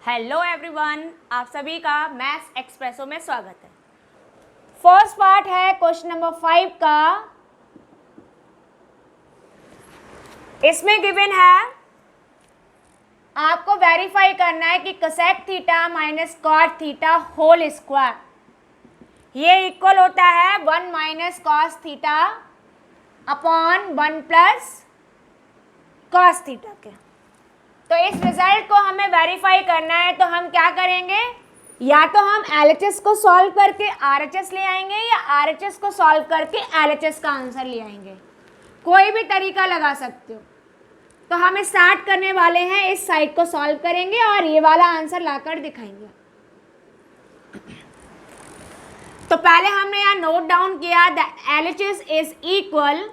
Hello everyone, आप सभी का मैथ्स एक्सप्रेसो में स्वागत है। फर्स्ट पार्ट है क्वेश्चन नंबर 5 का। इसमें गिवन है, आपको वेरीफाई करना है कि cosec theta minus cot theta whole square ये इक्वल होता है 1 minus cos theta upon 1 plus cos theta के। तो इस रिजल्ट को हमें वेरीफाई करना है, तो हम क्या करेंगे, या तो हम LHS को सॉल्व करके RHS ले आएंगे या RHS को सॉल्व करके LHS का आंसर ले आएंगे। कोई भी तरीका लगा सकते हो। तो हम स्टार्ट करने वाले हैं, इस साइड को सॉल्व करेंगे और ये वाला आंसर लाकर दिखाएंगे। तो पहले हमने यहाँ नोट डाउन किया that LHS is equal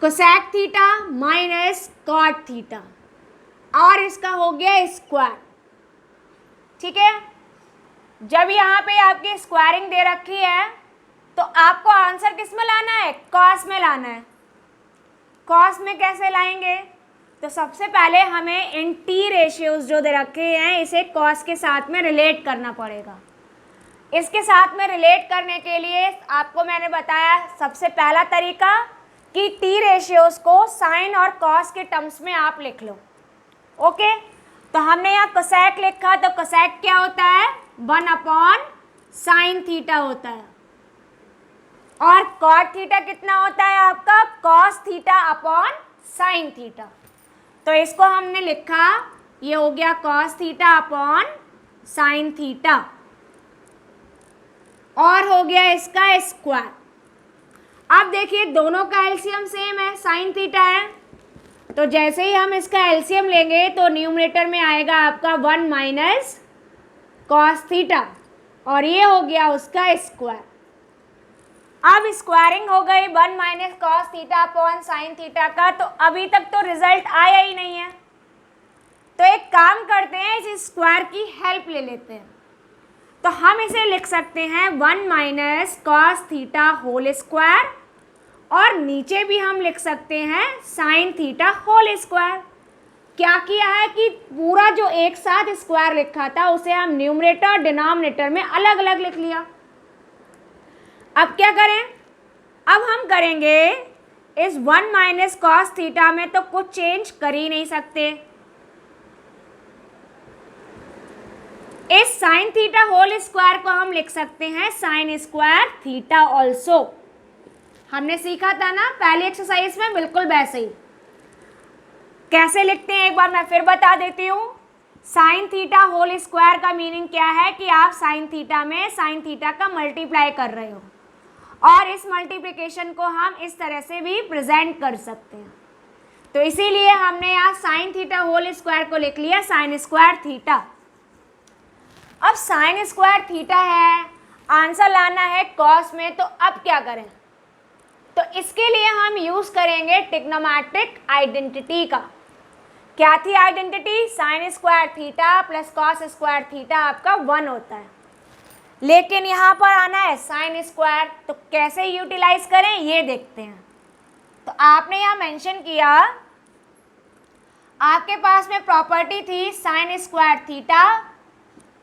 cosec theta minus cot theta और इसका हो गया स्क्वायर। ठीक है, जब यहाँ पे आपकी स्क्वायरिंग दे रखी है तो आपको आंसर किस में लाना है, कॉस में लाना है। कॉस में कैसे लाएंगे, तो सबसे पहले हमें इन टी रेशियोज जो दे रखे हैं इसे कॉस के साथ में रिलेट करना पड़ेगा। इसके साथ में रिलेट करने के लिए आपको मैंने बताया सबसे पहला तरीका कि टी रेशियोज को साइन और कॉस के टर्म्स में आप लिख लो। ओके, तो हमने यहाँ कोसेक लिखा, तो कोसेक क्या होता है, 1 अपॉन साइन थीटा होता है। और कॉट थीटा कितना होता है आपका, cos theta upon sine theta. तो इसको हमने लिखा, ये हो गया cos theta upon sine theta और हो गया इसका स्क्वायर। अब देखिए दोनों का एलसीएम सेम है, साइन थीटा है, तो जैसे ही हम इसका एलसीएम लेंगे तो न्यूमरेटर में आएगा आपका 1 माइनस कॉस थीटा और ये हो गया उसका स्क्वायर। अब स्क्वायरिंग हो गई 1 minus cos theta upon sine theta का, तो अभी तक तो रिजल्ट आया ही नहीं है। तो एक काम करते हैं, इस स्क्वायर की हेल्प ले लेते हैं। तो हम इसे लिख सकते हैं 1 minus cos theta whole square और नीचे भी हम लिख सकते हैं साइन थीटा होल स्क्वायर। क्या किया है कि पूरा जो एक साथ स्क्वायर लिखा था उसे हम न्यूमरेटर और डिनोमिनेटर में अलग अलग लिख लिया। अब क्या करें, अब हम करेंगे इस 1 माइनस कॉस थीटा में तो कुछ चेंज कर ही नहीं सकते। इस साइन थीटा होल स्क्वायर को हम लिख सकते हैं साइन स्क्वायर थीटा ऑल्सो। हमने सीखा था ना पहली एक्सरसाइज में, बिल्कुल वैसे ही। कैसे लिखते हैं एक बार मैं फिर बता देती हूँ। साइन थीटा होल स्क्वायर का मीनिंग क्या है कि आप साइन थीटा में साइन थीटा का मल्टीप्लाई कर रहे हो और इस मल्टीप्लिकेशन को हम इस तरह से भी प्रेजेंट कर सकते हैं। तो इसीलिए हमने यहाँ साइन थीटा होल स्क्वायर को लिख लिया साइन स्क्वायर थीटा। अब साइन स्क्वायर थीटा है, आंसर लाना है कॉस में, तो अब क्या करें, तो इसके लिए हम यूज करेंगे ट्रिग्नोमेट्रिक आइडेंटिटी का। क्या थी identity, sign square theta plus cos square theta आपका 1 होता है। लेकिन यहाँ पर आना है साइन स्क्वायर, तो कैसे यूटिलाइज करें ये देखते हैं। तो आपने यहाँ मेंशन किया, आपके पास में प्रॉपर्टी थी sine square theta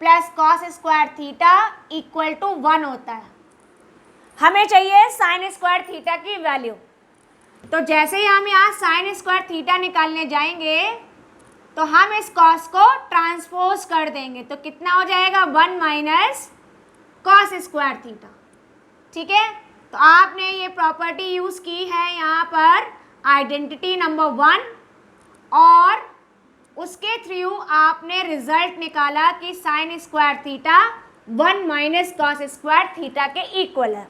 plus cos square theta equal to 1 होता है। हमें चाहिए साइन स्क्वायर थीटा की वैल्यू। तो जैसे ही हम यहाँ साइन स्क्वायर थीटा निकालने जाएंगे तो हम इस कॉस को ट्रांसपोज कर देंगे, तो कितना हो जाएगा 1 माइनस कॉस स्क्वायर थीटा। ठीक है, तो आपने ये प्रॉपर्टी यूज़ की है यहाँ पर आइडेंटिटी नंबर 1 और उसके थ्रू आपने रिजल्ट निकाला कि sign square theta 1 minus cos square theta के इक्वल है।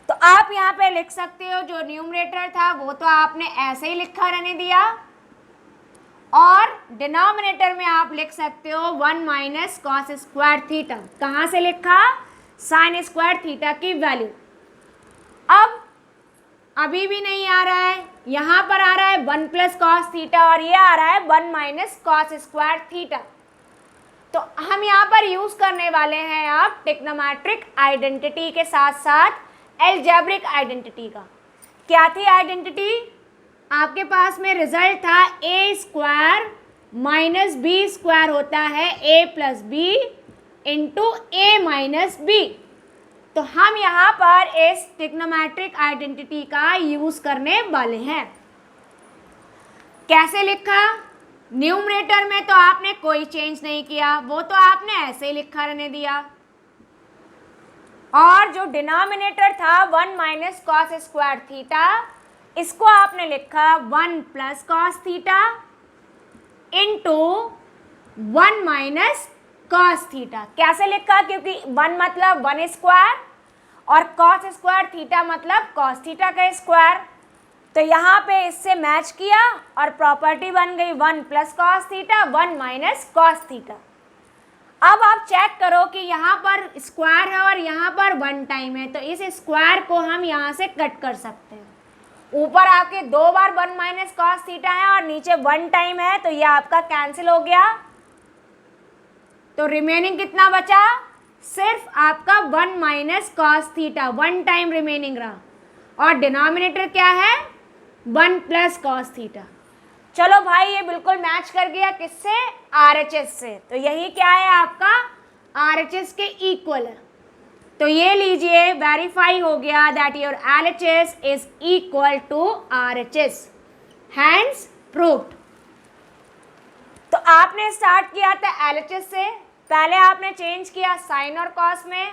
तो आप यहाँ पे लिख सकते हो, जो न्यूमरेटर था वो तो आपने ऐसे ही लिखा रहने दिया और डिनोमिनेटर में आप लिख सकते हो 1 माइनस कॉस स्क्वायर थीटा। कहाँ से लिखा, साइन स्क्वायर थीटा की वैल्यू। अब अभी भी नहीं आ रहा है, यहाँ पर आ रहा है 1 प्लस कॉस थीटा और ये आ रहा है 1 माइनस कॉस स्क्वायर थीटा। तो हम यहाँ पर यूज करने वाले हैं आप ट्रिग्नोमेट्रिक आइडेंटिटी के साथ साथ एल्जेब्रिक आइडेंटिटी का। क्या थी आइडेंटिटी, आपके पास में रिजल्ट था a square minus b square होता है a plus b into a minus b. तो हम यहाँ पर इस ट्रिग्नोमेट्रिक आइडेंटिटी का यूज करने वाले हैं। कैसे लिखा? न्यूमरेटर में तो आपने कोई चेंज नहीं किया, वो तो आपने ऐसे ही लिखा रहने दिया। और जो डिनोमिनेटर था 1 माइनस कॉस स्क्वायर थीटा, इसको आपने लिखा 1 plus cos theta into 1 minus cos theta. कैसे लिखा? क्योंकि 1 मतलब 1 स्क्वायर और कॉस स्क्वायर थीटा मतलब कॉस थीटा का स्क्वायर। तो यहाँ पे इससे मैच किया और प्रॉपर्टी बन गई 1 plus cos theta 1 minus cos theta. अब आप चेक करो कि यहाँ पर स्क्वायर है और यहाँ पर 1 टाइम है, तो इस स्क्वायर को हम यहाँ से कट कर सकते हैं। ऊपर आपके 2 बार 1 माइनस कॉस थीटा है और नीचे 1 टाइम है, तो ये आपका कैंसिल हो गया। तो रिमेनिंग कितना बचा? सिर्फ आपका 1 minus cos theta, 1 time remaining रहा। और डिनोमिनेटर क्या है? 1 प्लस कॉस थीटा। चलो भाई, ये बिल्कुल मैच कर गया किससे? RHS से। तो यही क्या है आपका? RHS के इक्वल है। तो ये लीजिए, वेरीफाई हो गया that your LHS is equal to RHS, hence proved. तो आपने स्टार्ट किया था LHS से, पहले आपने चेंज किया साइन और कॉस में,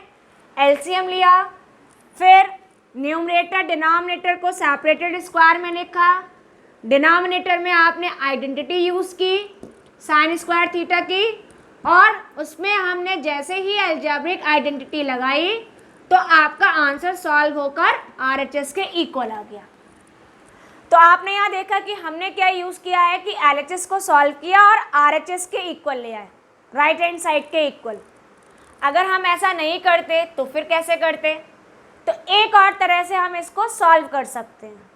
एलसीएम लिया, फिर न्यूमरेटर डिनोमिनेटर को सेपरेटेड स्क्वायर में लिखा, डिनोमिनेटर में आपने आइडेंटिटी यूज़ की साइन स्क्वायर थीटा की, और उसमें हमने जैसे ही अलजेब्रिक आइडेंटिटी लगाई तो आपका आंसर सॉल्व होकर RHS के इक्वल आ गया। तो आपने यहाँ देखा कि हमने क्या यूज़ किया है कि LHS को सॉल्व किया और RHS के इक्वल ले आए, राइट हैंड साइड के इक्वल। अगर हम ऐसा नहीं करते तो फिर कैसे करते? तो एक और तरह से हम इसको सॉल्व कर सकते हैं।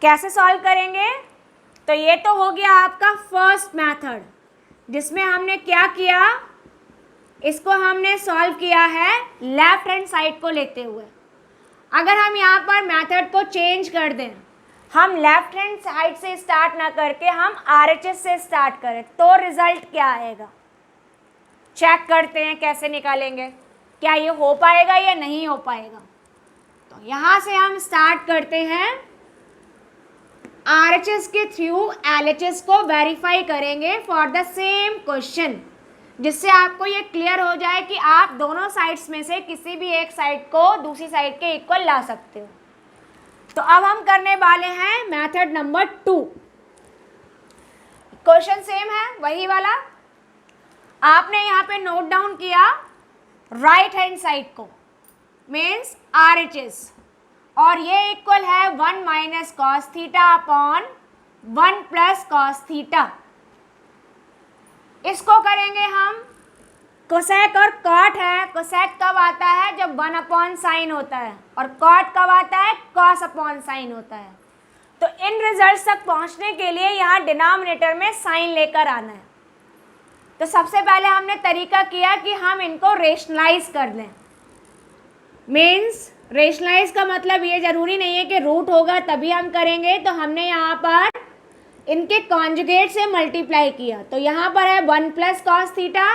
कैसे सॉल्व करेंगे? तो ये तो हो गया आपका फर्स्ट मेथड, जिसमें हमने क्या किया, इसको हमने सॉल्व किया है लेफ्ट हैंड साइड को लेते हुए। अगर हम यहाँ पर मेथड को चेंज कर दें, हम लेफ्ट हैंड साइड से स्टार्ट ना करके हम RHS से स्टार्ट करें, तो रिजल्ट क्या आएगा? चेक करते हैं कैसे निकालेंगे, क्या ये हो पाएगा या नहीं हो पाएगा। तो यहाँ से हम स्टार्ट करते हैं, RHS के थ्रू LHS को वेरीफाई करेंगे फॉर द सेम क्वेश्चन, जिससे आपको ये क्लियर हो जाए कि आप दोनों साइड्स में से किसी भी एक साइड को दूसरी साइड के इक्वल ला सकते हो। तो अब हम करने वाले हैं मेथड नंबर 2। क्वेश्चन सेम है, वही वाला। आपने यहाँ पे नोट डाउन किया राइट हैंड साइड को, मीन्स RHS, और ये इक्वल है 1 minus cos theta upon 1 plus cos theta. इसको करेंगे हम कोसेक और कॉट है। कोसेक कब आता है? जब 1 अपॉन साइन होता है, और कॉट कब आता है? कॉस अपॉन साइन होता है। तो इन रिजल्ट्स तक पहुंचने के लिए यहाँ डिनोमिनेटर में साइन लेकर आना है। तो सबसे पहले हमने तरीका किया कि हम इनको रेशनलाइज कर लें। मीन्स रेशनलाइज का मतलब ये ज़रूरी नहीं है कि रूट होगा तभी हम करेंगे। तो हमने यहाँ पर इनके कॉन्जुगेट से मल्टीप्लाई किया। तो यहाँ पर है 1 प्लस कॉस थीटा,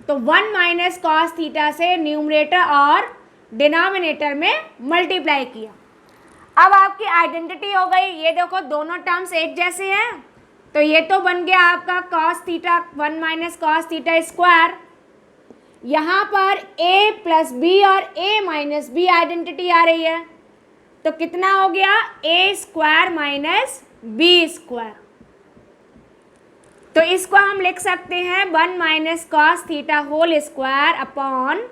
तो 1 माइनस कॉस थीटा से न्यूमरेटर और डिनोमिनेटर में मल्टीप्लाई किया। अब आपकी आइडेंटिटी हो गई। ये देखो दोनों टर्म्स एक जैसे हैं, तो ये तो बन गया आपका cos theta 1 minus cos theta square. यहाँ पर a प्लस बी और a माइनस बी आइडेंटिटी आ रही है, तो कितना हो गया? a square minus b square. तो इसको हम लिख सकते हैं 1 minus cos theta whole square upon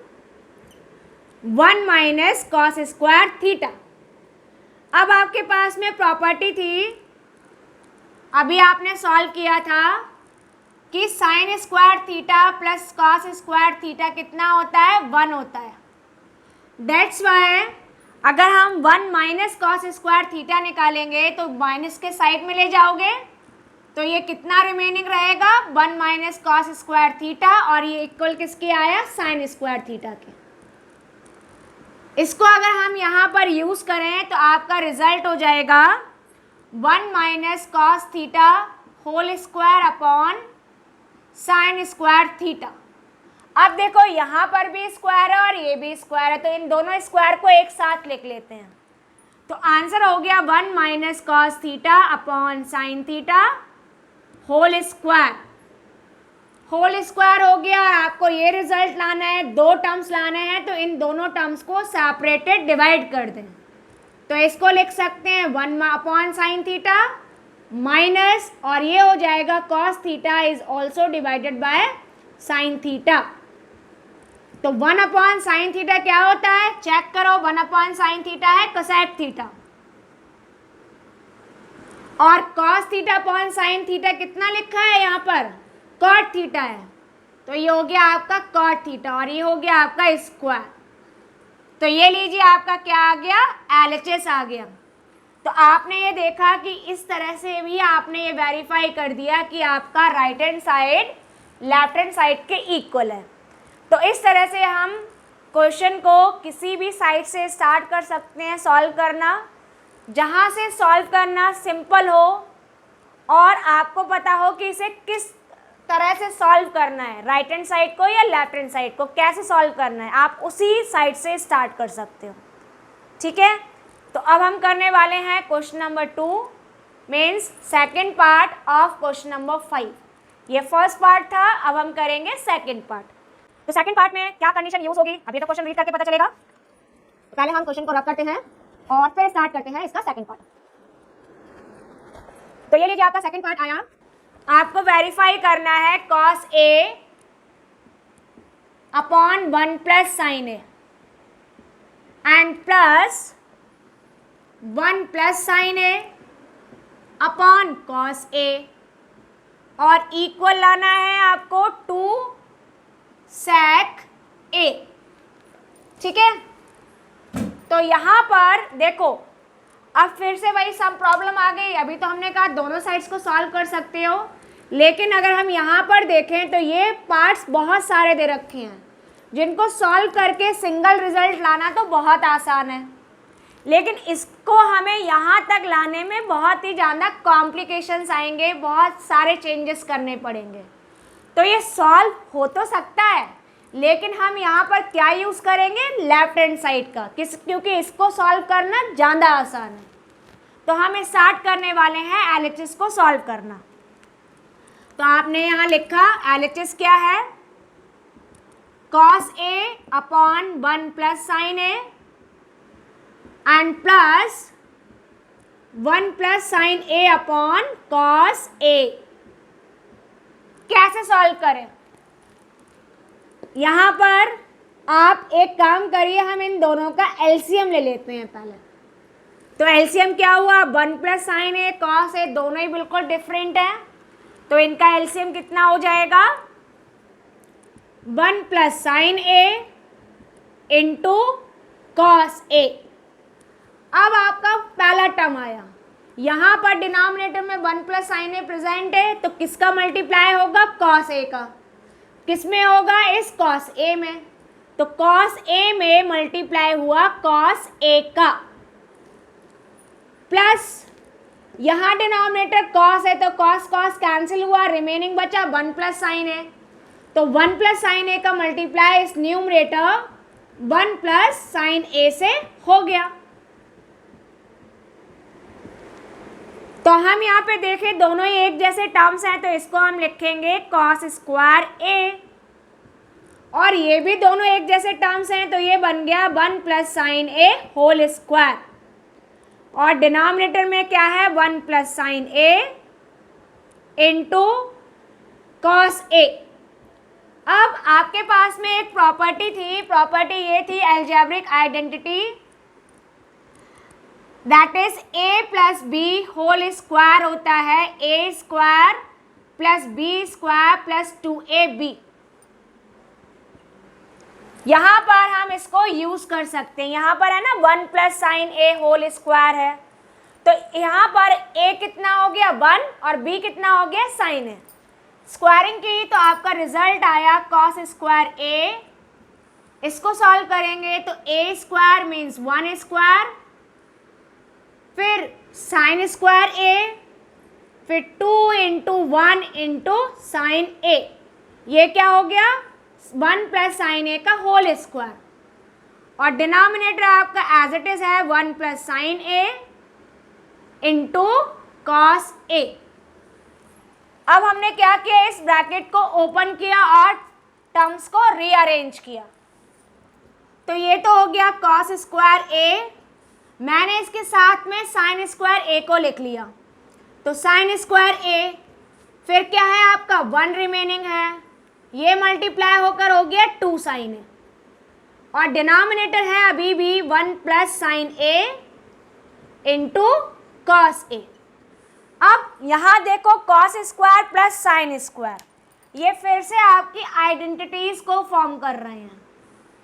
1 minus cos square theta. अब आपके पास में प्रॉपर्टी थी, अभी आपने सॉल्व किया था कि sign square theta plus cos square theta कितना होता है? 1 होता है। दैट्स वाई अगर हम 1 माइनस कॉस स्क्वायर थीटा निकालेंगे तो माइनस के साइड में ले जाओगे, तो ये कितना रिमेनिंग रहेगा? 1 माइनस कॉस स्क्वायर थीटा, और ये इक्वल किसके आया? साइन स्क्वायर थीटा के। इसको अगर हम यहाँ पर यूज़ करें तो आपका रिजल्ट हो जाएगा 1 minus cos theta whole square upon sine square theta. अब देखो यहाँ पर भी स्क्वायर है और ये भी स्क्वायर है, तो इन दोनों स्क्वायर को एक साथ लिख लेते हैं। तो आंसर हो गया 1 minus cos theta upon sine theta whole square. Whole square हो गया। आपको ये रिजल्ट लाना है, दो टर्म्स लाने हैं, तो इन दोनों टर्म्स को सेपरेटेड डिवाइड कर दें। तो इसको लिख सकते हैं 1 अपॉन साइन थीटा माइनस, और ये हो जाएगा cos theta is also divided by sine theta. तो 1 अपॉन साइन थीटा क्या होता है, चेक करो। 1 अपॉन साइन थीटा है कोसेक थीटा, और cos theta upon sine theta कितना लिखा है यहाँ पर, कॉट थीटा है। तो ये हो गया आपका कॉट थीटा और ये हो गया आपका स्क्वायर। तो ये लीजिए आपका क्या आ गया, LHS आ गया। तो आपने ये देखा कि इस तरह से भी आपने ये वेरीफाई कर दिया कि आपका right hand side left hand side के इक्वल है। तो इस तरह से हम क्वेश्चन को किसी भी साइड से स्टार्ट कर सकते हैं सॉल्व करना, जहाँ से सॉल्व करना सिंपल हो और आपको पता हो कि इसे किस तरह से सॉल्व करना है, राइट हैंड साइड को या लेफ्ट हैंड साइड को कैसे सॉल्व करना है, आप उसी साइड से स्टार्ट कर सकते हो। ठीक है, तो अब हम करने वाले हैं question number 2 means second part of question number 5। ये फर्स्ट पार्ट था, अब हम करेंगे सेकेंड पार्ट। तो सेकंड पार्ट में क्या कंडीशन यूज होगी, अभी तो क्वेश्चन रीड करके पता चलेगा। तो पहले हम क्वेश्चन को रब करते हैं और फिर स्टार्ट करते हैं इसका सेकंड पार्ट। तो ये लीजिए आपका सेकंड पार्ट आया। आपको वेरीफाई करना है cos A upon 1 plus sine A and plus 1 plus sine A upon cos A, और इक्वल लाना है आपको 2 sec A। ठीक है, तो यहाँ पर देखो अब फिर से वही सब प्रॉब्लम आ गई। अभी तो हमने कहा दोनों साइड्स को सॉल्व कर सकते हो, लेकिन अगर हम यहाँ पर देखें तो ये पार्ट्स बहुत सारे दे रखे हैं जिनको सॉल्व करके सिंगल रिजल्ट लाना तो बहुत आसान है, लेकिन इसको हमें यहाँ तक लाने में बहुत ही ज़्यादा कॉम्प्लिकेशंस आएंगे, बहुत सारे चेंजेस करने पड़ेंगे। तो ये सॉल्व हो तो सकता है, लेकिन हम यहाँ पर क्या यूज़ करेंगे, लेफ्ट हैंड साइड का, क्योंकि इसको सॉल्व करना ज़्यादा आसान है। तो हम स्टार्ट करने वाले हैं LHS को सॉल्व करना। तो आपने यहाँ लिखा LHS क्या है, cos A upon 1 plus sine A and plus 1 plus sine A upon cos A। कैसे सॉल्व करें, यहाँ पर आप एक काम करिए, हम इन दोनों का एलसीएम ले लेते हैं पहले। तो एलसीएम क्या हुआ, 1 plus sine A cos A, दोनों ही बिल्कुल डिफरेंट है, तो इनका एलसीएम कितना हो जाएगा, 1 plus sine A into cos A। अब आपका पहला टर्म आया, यहाँ पर डिनोमिनेटर में 1 प्लस साइन A प्रेजेंट है, तो किसका मल्टीप्लाई होगा, cos A का। किस में होगा, इस cos A में। तो cos A में मल्टीप्लाई हुआ cos A का, प्लस यहाँ डिनोमिनेटर cos है तो cos cos कैंसिल हुआ, रिमेनिंग बचा 1 प्लस साइन A। तो 1 प्लस साइन A का मल्टीप्लाई इस न्यूमरेटर 1 प्लस साइन A से हो गया। तो हम यहाँ पे देखें दोनों ही एक जैसे टर्म्स हैं, तो इसको हम लिखेंगे cos स्क्वायर A, और ये भी दोनों एक जैसे टर्म्स हैं, तो ये बन गया 1 plus sine A whole square, और डिनोमिनेटर में क्या है, 1 plus sine A into cos A। अब आपके पास में एक प्रॉपर्टी थी, प्रॉपर्टी ये थी algebraic identity, that is A plus B whole square होता है A square plus B square plus 2AB। यहाँ पर हम इसको यूज कर सकते हैं, यहाँ पर है ना 1 plus sine A whole square है, तो यहाँ पर A कितना हो गया 1 और B कितना हो गया साइन A। स्क्वायरिंग की तो आपका रिजल्ट आया cos स्क्वायर A। इसको सॉल्व करेंगे तो A स्क्वायर मीन्स 1 स्क्वायर, फिर साइन स्क्वायर A, फिर 2 इंटू 1 इंटू साइन A। ये क्या हो गया 1 प्लस साइन ए का होल स्क्वायर, और डिनोमिनेटर आपका एज इट इज है 1 plus sign A into cos A. अब हमने क्या किया, इस ब्रैकेट को ओपन किया और टर्म्स को रीअरेंज किया। तो ये तो हो गया कॉस स्क्वायर ए, मैंने इसके साथ में साइन स्क्वायर ए को लिख लिया। तो साइन स्क्वायर ए, फिर क्या है आपका 1 रिमेनिंग है, ये मल्टीप्लाई होकर हो गया 2 साइन ए, और डिनोमिनेटर है अभी भी 1 plus sign A into cos A. अब यहाँ देखो cos square plus sine square, ये फिर से आपकी आइडेंटिटीज को फॉर्म कर रहे हैं।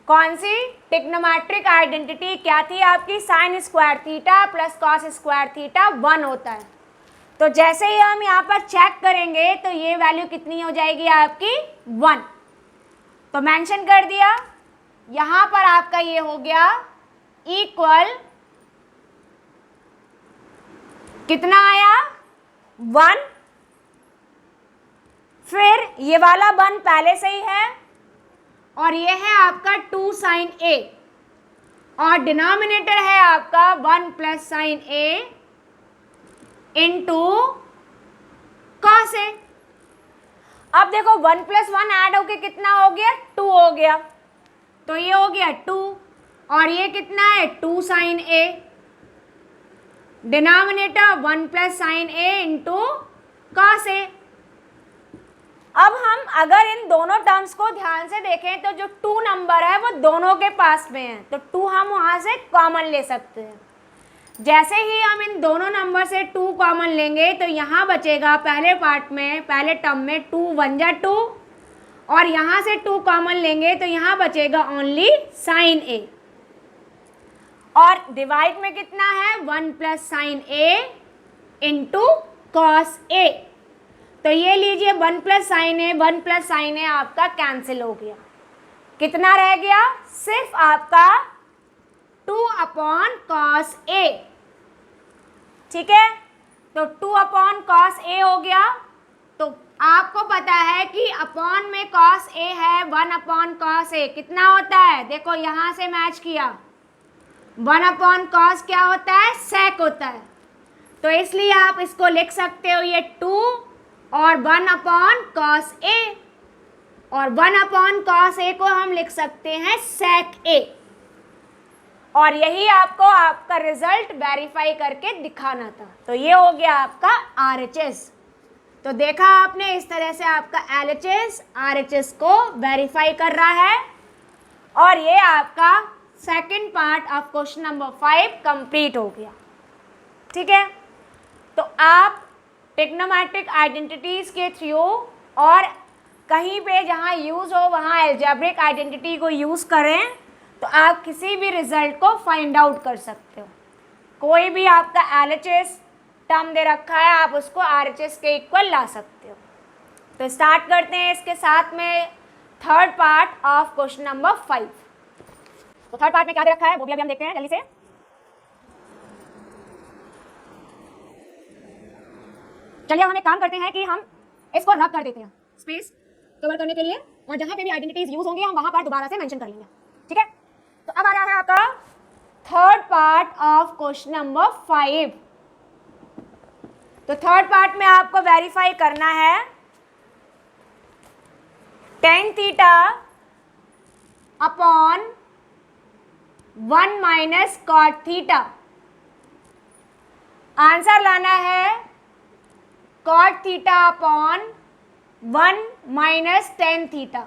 कौन सी? ट्रिग्नोमेट्रिक आइडेंटिटी क्या थी आपकी? Sign square theta plus cos square theta 1 होता है। तो जैसे ही हम यहाँ पर चेक करेंगे तो ये वैल्यू कितनी हो जाएगी आपकी 1। तो मेंशन कर दिया, यहाँ पर आपका ये हो गया इक्वल, कितना आया 1, फिर ये वाला 1 पहले से ही है, और ये है आपका 2 साइन ए, और डिनोमिनेटर है आपका 1 plus sign A into cos A. अब देखो 1 प्लस 1 ऐड होके कितना हो गया 2 हो गया, तो ये हो गया 2, और ये कितना है 2 sign A, denominator 1 plus sign A into cos A. अब हम अगर इन दोनों टर्म्स को ध्यान से देखें तो जो 2 नंबर है वो दोनों के पास में है, तो 2 हम वहाँ से कॉमन ले सकते हैं। जैसे ही हम इन दोनों नंबर से 2 कॉमन लेंगे तो यहाँ बचेगा पहले पार्ट में, पहले टर्म में 2 1 जा 2, और यहाँ से 2 कॉमन लेंगे तो यहाँ बचेगा ओनली साइन ए, और डिवाइड में कितना है 1 plus sign A into cos A. तो ये लीजिए 1 प्लस साइन ए, 1 प्लस साइन ए आपका कैंसिल हो गया, कितना रह गया सिर्फ आपका 2 अपॉन कॉस ए। ठीक है, तो 2 अपॉन कॉस ए हो गया। तो आपको पता है कि अपॉन में कॉस ए है, 1 अपॉन कॉस ए कितना होता है, देखो यहाँ से मैच किया, 1 अपॉन कॉस क्या होता है, सेक होता है। तो इसलिए आप इसको लिख सकते हो ये 2 और 1 अपॉन कॉस ए, और 1 अपॉन कॉस ए को हम लिख सकते हैं सेक ए, और यही आपको आपका रिजल्ट वेरीफाई करके दिखाना था। तो ये हो गया आपका RHS। तो देखा आपने, इस तरह से आपका LHS RHS को वेरीफाई कर रहा है, और ये आपका second part of question number 5 complete हो गया। ठीक है, तो आप ट्रिग्नोमेट्रिक आइडेंटिटीज़ के थ्रू और कहीं पे जहाँ यूज़ हो वहाँ अलजेब्रिक आइडेंटिटी को यूज़ करें तो आप किसी भी रिज़ल्ट को फाइंड आउट कर सकते हो। कोई भी आपका LHS टर्म दे रखा है, आप उसको RHS के इक्वल ला सकते हो। तो स्टार्ट करते हैं इसके साथ में third part of question number 5। तो थर्ड पार्ट में क्या दे रखा है वो भी अभी हम देखते हैं जल्दी से। चलिए हम एक काम करते हैं कि हम इसको रब कर देते हैं स्पेस कवर करने के लिए, और जहाँ पे भी आइडेंटिटीज यूज होंगी हम वहाँ पर दोबारा से मेंशन कर लेंगे। ठीक है, तो अब आ रहा है आपका third part of question number 5। तो थर्ड पार्ट में आपको वेरीफाई करना है tan theta upon 1 minus cot theta. Answer लाना है cot theta upon 1 minus tan theta,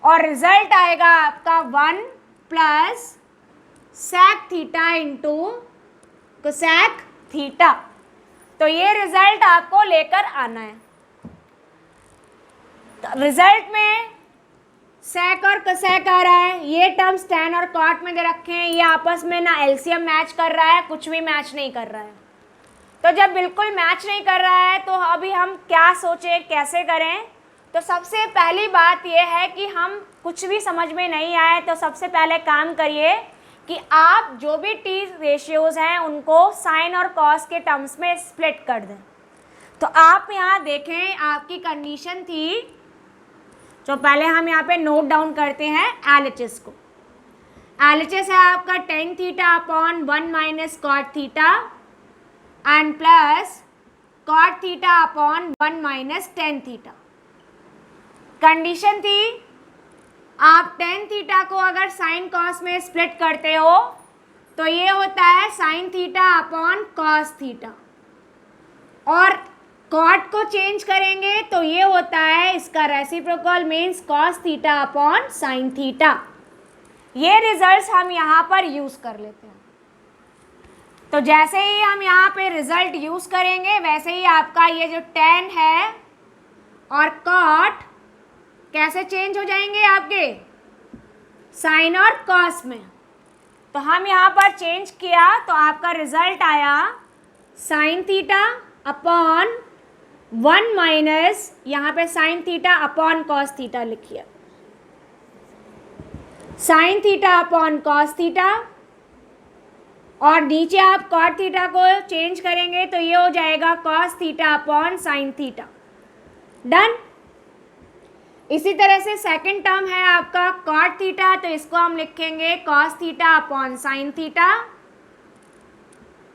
और रिजल्ट आएगा आपका 1 plus sec theta into cosec theta. तो ये रिजल्ट आपको लेकर आना है। तो रिजल्ट में sec और कोसेक आ रहा है, ये टर्म्स tan और cot में दे रखे हैं, ये आपस में ना एलसीएम मैच कर रहा है, कुछ भी मैच नहीं कर रहा है। तो जब बिल्कुल मैच नहीं कर रहा है तो अभी हम क्या सोचें, कैसे करें। तो सबसे पहली बात यह है कि हम कुछ भी समझ में नहीं आए तो सबसे पहले काम करिए कि आप जो भी टी रेशियोज़ हैं उनको साइन और कॉस के टर्म्स में स्प्लिट कर दें। तो आप यहाँ देखें, आपकी कंडीशन थी तो पहले हम यहाँ पे नोट डाउन करते हैं LHS को। LHS है आपका tan theta upon 1 minus cot theta and plus cot theta upon 1 minus tan theta. Condition थी आप टेन थीटा को अगर साइन कॉस में स्प्लिट करते हो तो ये होता है sign theta upon cos theta, और कॉट को चेंज करेंगे तो ये होता है इसका reciprocal means cos theta upon sine theta. ये रिजल्ट्स हम यहाँ पर यूज़ कर लेते हैं। तो जैसे ही हम यहाँ पे रिजल्ट यूज़ करेंगे वैसे ही आपका ये जो टेन है और कॉट कैसे चेंज हो जाएंगे आपके साइन और कॉस में। तो हम यहाँ पर चेंज किया तो आपका रिजल्ट आया साइन थीटा अपॉन 1 माइनस यहाँ पे sine theta upon cos theta लिखिए, sine theta upon cos theta, और नीचे आप कॉट थीटा को चेंज करेंगे तो ये हो जाएगा cos theta upon sine theta. Done. इसी तरह से सेकंड टर्म है आपका कॉट थीटा, तो इसको हम लिखेंगे cos theta upon sine theta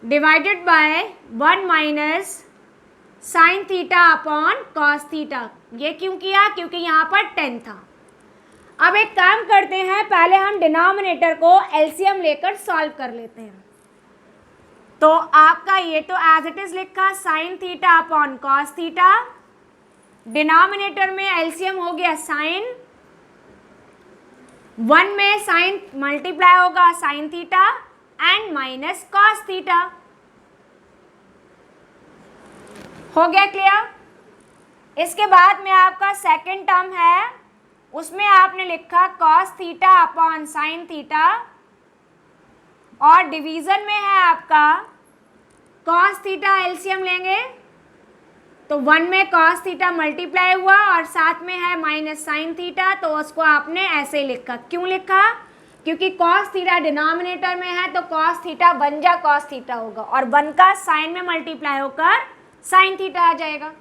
divided by 1 minus sine theta upon cos theta. ये क्यों किया? क्योंकि यहाँ पर 10 था। अब एक काम करते हैं, पहले हम डिनोमिनेटर को एलसीएम लेकर सॉल्व कर लेते हैं। तो आपका ये तो एज इट इज लिखा sign theta upon cos theta, denominator में एलसीएम हो गया साइन, 1 में साइन मल्टीप्लाई होगा sine theta and minus cos theta. हो गया क्लियर? इसके बाद में आपका सेकंड टर्म है, उसमें आपने लिखा cos theta upon sine theta, और डिवीजन में है आपका कॉस थीटा एलसीएम लेंगे तो 1 में कॉस थीटा मल्टीप्लाई हुआ और साथ में है माइनस साइन थीटा, तो उसको आपने ऐसे लिखा। क्यों लिखा? क्योंकि कॉस थीटा डिनोमिनेटर में है तो कॉस थीटा 1 जा कॉस थीटा होगा और 1 का साइन में मल्टीप्लाई होकर साइन थीटा आ जाएगा।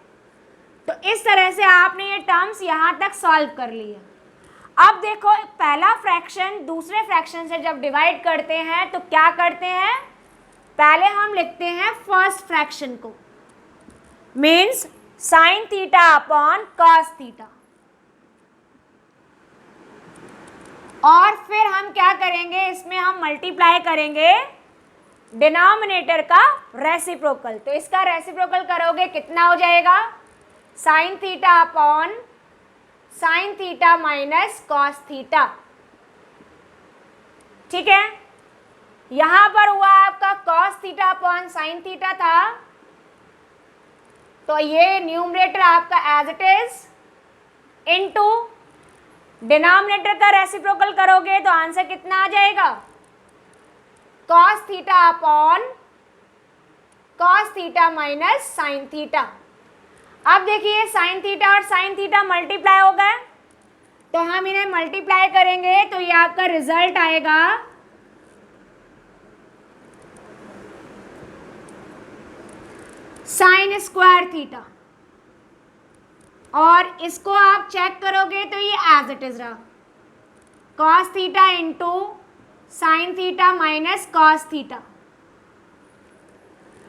तो इस तरह से आपने ये टर्म्स यहाँ तक सॉल्व कर लिए। अब देखो, पहला फ्रैक्शन दूसरे फ्रैक्शन से जब डिवाइड करते हैं तो क्या करते हैं, पहले हम लिखते हैं फर्स्ट फ्रैक्शन को, means sign theta upon cos theta, और फिर हम क्या करेंगे, इसमें हम मल्टीप्लाई करेंगे डिनोमिनेटर का रेसिप्रोकल। तो इसका रेसिप्रोकल करोगे कितना हो जाएगा, sine theta upon sine theta minus cos theta. ठीक है, यहां पर हुआ आपका cos theta upon sine theta था, तो ये न्यूमरेटर आपका as it is into denominator का रेसिप्रोकल करोगे तो आंसर कितना आ जाएगा, cos theta upon cos theta minus sine theta. अब देखिए साइन थीटा और साइन थीटा मल्टीप्लाई हो गए, तो हम इन्हें मल्टीप्लाई करेंगे तो ये आपका रिजल्ट आएगा साइन स्क्वायर थीटा, और इसको आप चेक करोगे तो ये एज इट इज रहा cos theta into sine theta minus cos theta.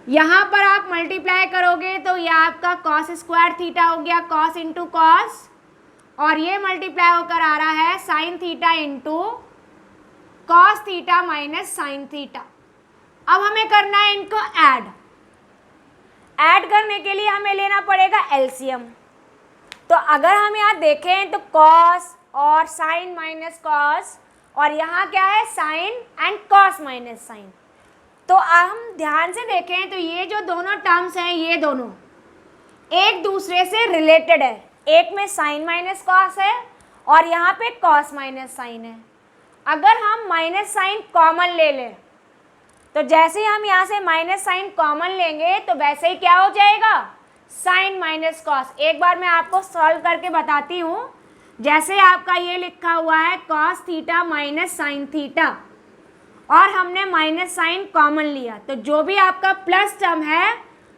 यहाँ पर आप मल्टीप्लाई करोगे तो ये आपका कॉस स्क्वायर थीटा हो गया, कॉस इंटू कॉस, और ये मल्टीप्लाई होकर आ रहा है sine theta into cos theta minus sine theta. अब हमें करना है इनको ऐड करने के लिए हमें लेना पड़ेगा एलसीएम। तो अगर हम यहाँ देखें तो कॉस और साइन माइनस कॉस, और यहाँ क्या है sine and cos minus sine. तो हम ध्यान से देखें तो ये जो दोनों टर्म्स हैं ये दोनों एक दूसरे से रिलेटेड है, एक में साइन माइनस कॉस है और यहाँ पे कॉस माइनस साइन है। अगर हम माइनस साइन कॉमन ले लें तो जैसे ही हम यहाँ से माइनस साइन कॉमन लेंगे तो वैसे ही क्या हो जाएगा, साइन माइनस कॉस। एक बार मैं आपको सॉल्व करके बताती हूँ। जैसे आपका ये लिखा हुआ है cos theta minus sine theta, और हमने माइनस साइन कॉमन लिया, तो जो भी आपका प्लस टर्म है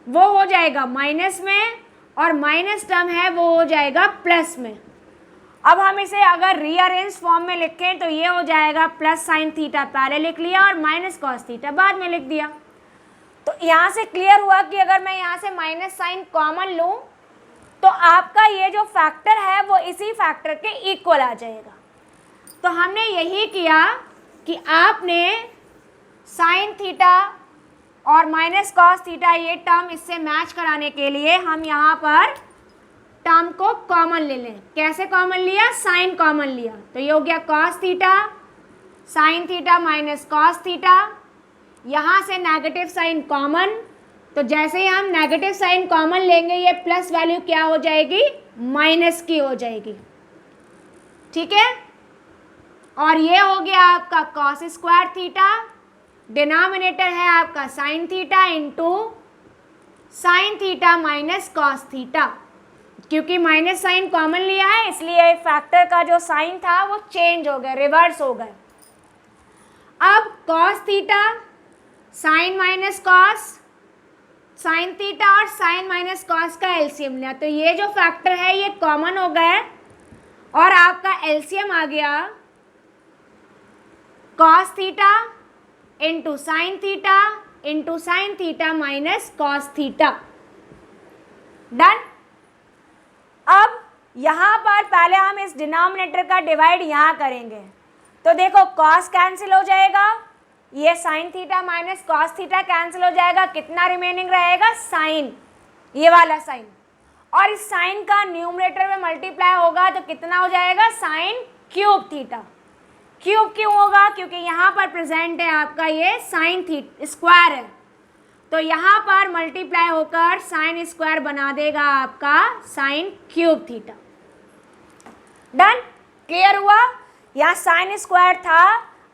वो हो जाएगा माइनस में और माइनस टर्म है वो हो जाएगा प्लस में। अब हम इसे अगर रीअरेंज फॉर्म में लिखें तो ये हो जाएगा प्लस साइन थीटा पहले लिख लिया और माइनस कॉस थीटा बाद में लिख दिया। तो यहाँ से क्लियर हुआ कि अगर मैं यहाँ से माइनस साइन कॉमन लूँ तो आपका ये जो फैक्टर है वो इसी फैक्टर के इक्वल आ जाएगा। तो हमने यही किया कि आपने साइन थीटा और माइनस कॉस थीटा ये टर्म इससे मैच कराने के लिए हम यहाँ पर टर्म को कॉमन ले लें। कैसे कॉमन लिया? साइन कॉमन लिया, तो ये हो गया cos theta sine theta minus cos theta. यहाँ से नेगेटिव साइन कॉमन, तो जैसे ही हम नेगेटिव साइन कॉमन लेंगे ये प्लस वैल्यू क्या हो जाएगी? माइनस की हो जाएगी। ठीक है, और ये हो गया आपका कॉस स्क्वायर थीटा, डिनोमिनेटर है आपका sine theta into sine theta minus cos theta. क्योंकि माइनस साइन कॉमन लिया है इसलिए फैक्टर का जो साइन था वो चेंज हो गया, रिवर्स हो गया। अब cos theta sine minus cos, sign theta और साइन माइनस कॉस का एलसीएम लिया, तो ये जो फैक्टर है ये कॉमन हो गया और आपका एलसीएम आ गया cos theta into sine theta minus cos theta. Done. अब यहाँ पर पहले हम इस डिनोमिनेटर का डिवाइड यहाँ करेंगे, तो देखो कॉस कैंसिल हो जाएगा, ये sign theta minus cos theta cancel हो जाएगा, कितना रिमेनिंग रहेगा? साइन, ये वाला साइन, और इस साइन का न्यूमरेटर में मल्टीप्लाई होगा तो कितना हो जाएगा? Sine cube theta. क्यूब क्यों होगा? क्योंकि यहाँ पर प्रेजेंट है आपका ये साइन थीटा स्क्वायर है, तो यहाँ पर मल्टीप्लाई होकर साइन स्क्वायर बना देगा आपका sine cube theta. Done. Clear हुआ? यहाँ साइन स्क्वायर था,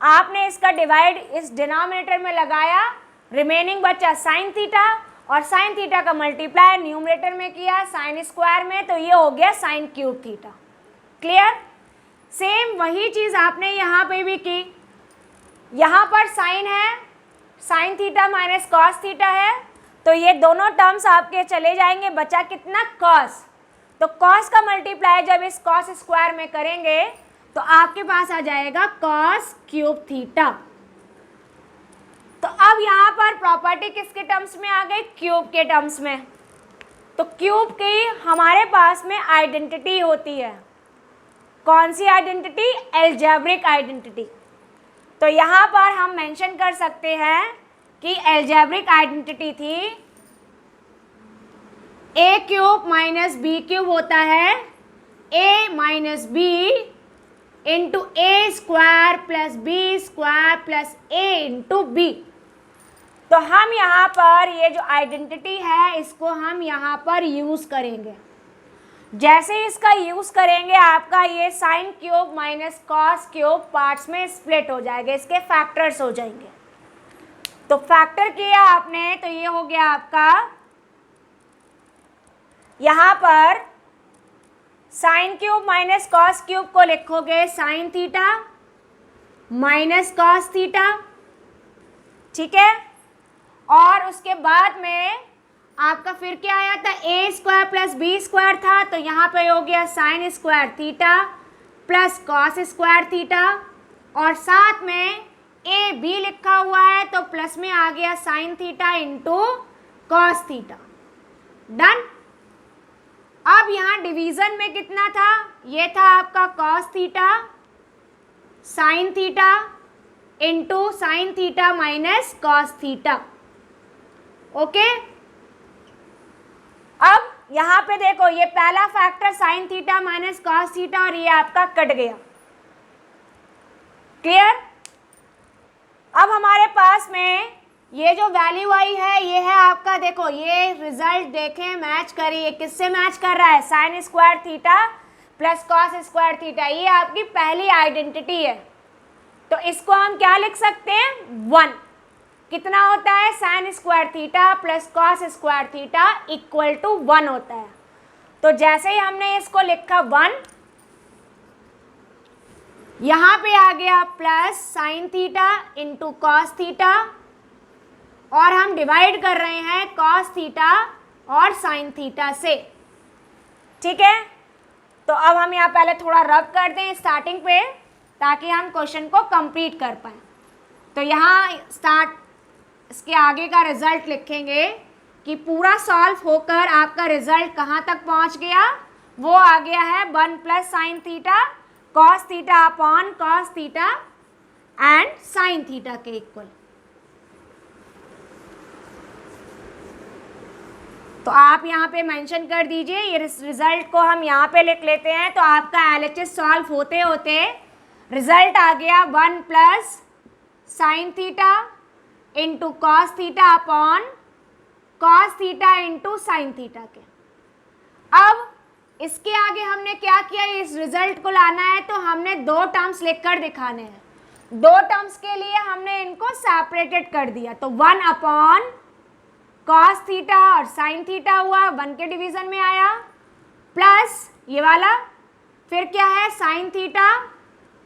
आपने इसका डिवाइड इस डिनोमिनेटर में लगाया, रिमेनिंग बचा साइन थीटा और साइन थीटा का मल्टीप्लाई न्यूमरेटर में किया साइन स्क्वायर में, तो ये हो गया sine cube theta. Clear? Same वही चीज़ आपने यहाँ पे भी की। यहाँ पर साइन है, sign theta minus cos theta है, तो ये दोनों टर्म्स आपके चले जाएंगे, बचा कितना? कॉस। तो कॉस का मल्टीप्लाई जब इस कॉस स्क्वायर में करेंगे तो आपके पास आ जाएगा कॉस क्यूब थीटा। तो अब यहाँ पर प्रॉपर्टी किसके टर्म्स में आ गई? क्यूब के टर्म्स में। तो क्यूब की हमारे पास में आइडेंटिटी होती है, कौन सी आइडेंटिटी? Algebraic identity. तो यहाँ पर हम मेंशन कर सकते हैं कि एल्जेब्रिक आइडेंटिटी थी a cube minus b cube होता है a minus b into a square plus b square plus a into b. तो हम यहाँ पर ये जो आइडेंटिटी है इसको हम यहाँ पर यूज़ करेंगे। जैसे ही इसका यूज़ करेंगे आपका ये sine cube minus cos cube parts में स्प्लिट हो जाएगा, इसके फैक्टर्स हो जाएंगे। तो फैक्टर किया आपने तो ये हो गया आपका, यहाँ पर sine cube minus cos cube को लिखोगे sign theta minus cos theta, ठीक है। और उसके बाद में आपका फिर क्या आया था? ए स्क्वायर प्लस बी स्क्वायर था, तो यहाँ पे हो गया sign square theta plus cos square theta, और साथ में ए बी लिखा हुआ है तो प्लस में आ गया sine theta into cos theta. Done. अब यहाँ डिवीज़न में कितना था? ये था आपका cos theta sine theta into sine theta minus cos theta. Okay. अब यहाँ पे देखो ये पहला factor sign theta minus cos theta और ये आपका कट गया। क्लियर? अब हमारे पास में ये जो वैल्यू आई है ये है आपका, देखो ये रिजल्ट देखें, मैच करिए, किससे मैच कर रहा है? Sine square theta plus cos square theta, ये आपकी पहली आइडेंटिटी है। तो इसको हम क्या लिख सकते हैं? 1। कितना होता है? Sine square theta plus cos square theta equal to 1 होता है। तो जैसे ही हमने इसको लिखा 1, यहाँ पे आ गया plus sine theta into cos theta, और हम डिवाइड कर रहे हैं कॉस थीटा और साइन थीटा से, ठीक है। तो अब हम यहाँ पहले थोड़ा रब कर दें स्टार्टिंग पे, ताकि हम क्वेश्चन को कंप्लीट कर पाएँ। तो यहाँ इसके आगे का रिजल्ट लिखेंगे कि पूरा सॉल्व होकर आपका रिजल्ट कहाँ तक पहुँच गया, वो आ गया है 1 plus sine theta cos theta upon cos theta and sine theta के इक्वल। तो आप यहाँ पे मेंशन कर दीजिए, ये रिजल्ट को हम यहाँ पे लिख लेते हैं। तो आपका LHS सॉल्व होते होते रिजल्ट आ गया 1 plus sine theta into cos theta upon cos theta into sine theta के। अब इसके आगे हमने क्या किया, इस रिजल्ट को लाना है तो हमने दो टर्म्स लिखकर दिखाने हैं। दो टर्म्स के लिए हमने इनको सेपरेटेड कर दिया। तो 1 अपॉन कॉस थीटा और साइन थीटा हुआ, 1 के डिवीजन में आया, प्लस ये वाला, फिर क्या है sine theta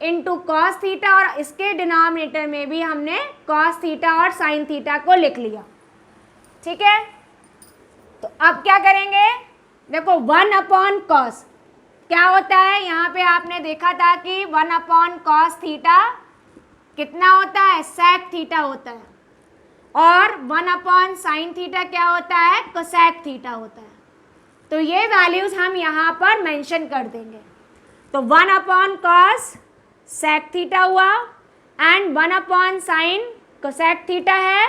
into cos theta, और इसके डिनोमिनेटर में भी हमने कॉस थीटा और साइन थीटा को लिख लिया। ठीक है, तो अब क्या करेंगे, देखो 1 अपॉन कॉस क्या होता है, यहाँ पे आपने देखा था कि 1 अपॉन कॉस थीटा कितना होता है, सेक थीटा होता है, और 1 अपॉन साइन थीटा क्या होता है, कोसेक थीटा होता है। तो ये वैल्यूज हम यहाँ पर मेंशन कर देंगे। तो 1 अपॉन कॉस सेक थीटा हुआ and 1 upon sine cosec theta है,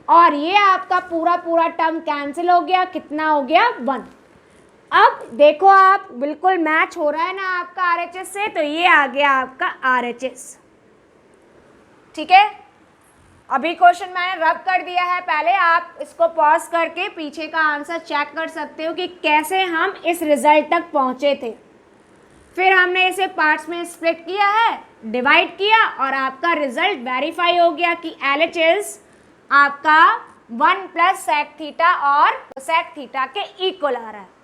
और ये आपका पूरा पूरा टर्म कैंसिल हो गया, कितना हो गया 1। अब देखो आप बिल्कुल मैच हो रहा है ना आपका RHS से, तो ये आ गया आपका RHS। ठीक है, अभी क्वेश्चन मैंने रब कर दिया है, पहले आप इसको पॉज करके पीछे का आंसर चेक कर सकते हो कि कैसे हम इस रिजल्ट तक पहुंचे थे। फिर हमने इसे पार्ट्स में स्प्लिट किया है, डिवाइड किया, और आपका रिजल्ट वेरीफाई हो गया कि LHS आपका 1 प्लस सेक थीटा और सेक थीटा के इक्वल आ रहा है।